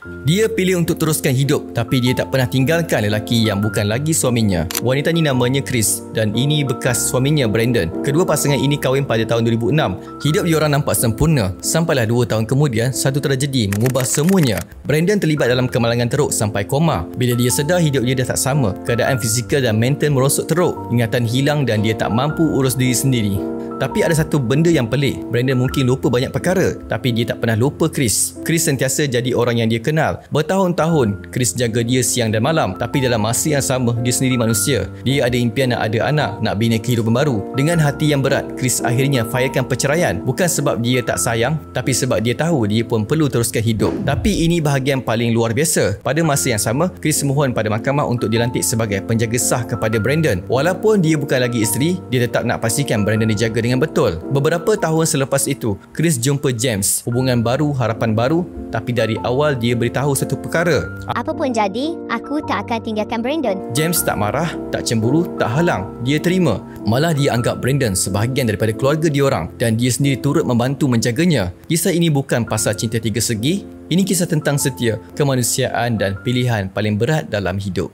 Dia pilih untuk teruskan hidup, tapi dia tak pernah tinggalkan lelaki yang bukan lagi suaminya. Wanita ni namanya Chris dan ini bekas suaminya Brandon. Kedua pasangan ini kahwin pada tahun 2006. Hidup diorang nampak sempurna. Sampailah 2 tahun kemudian, satu tragedi mengubah semuanya. Brandon terlibat dalam kemalangan teruk sampai koma. Bila dia sedar, hidup dia dah tak sama. Keadaan fizikal dan mental merosot teruk. Ingatan hilang dan dia tak mampu urus diri sendiri. Tapi ada satu benda yang pelik. Brandon mungkin lupa banyak perkara, tapi dia tak pernah lupa Chris. Chris sentiasa jadi orang yang dia kenal. Bertahun-tahun Chris jaga dia siang dan malam, tapi dalam masa yang sama dia sendiri manusia. Dia ada impian nak ada anak, nak bina kehidupan baru. Dengan hati yang berat, Chris akhirnya failkan perceraian. Bukan sebab dia tak sayang, tapi sebab dia tahu dia pun perlu teruskan hidup. Tapi ini bahagian paling luar biasa. Pada masa yang sama, Chris mohon pada mahkamah untuk dilantik sebagai penjaga sah kepada Brandon. Walaupun dia bukan lagi isteri, dia tetap nak pastikan Brandon dijaga dengan betul. Beberapa tahun selepas itu, Chris jumpa James. Hubungan baru, harapan baru, tapi dari awal dia beritahu satu perkara. Apa pun jadi, aku tak akan tinggalkan Brandon. James tak marah, tak cemburu, tak halang. Dia terima. Malah dia anggap Brandon sebahagian daripada keluarga diorang dan dia sendiri turut membantu menjaganya. Kisah ini bukan pasal cinta tiga segi. Ini kisah tentang setia, kemanusiaan dan pilihan paling berat dalam hidup.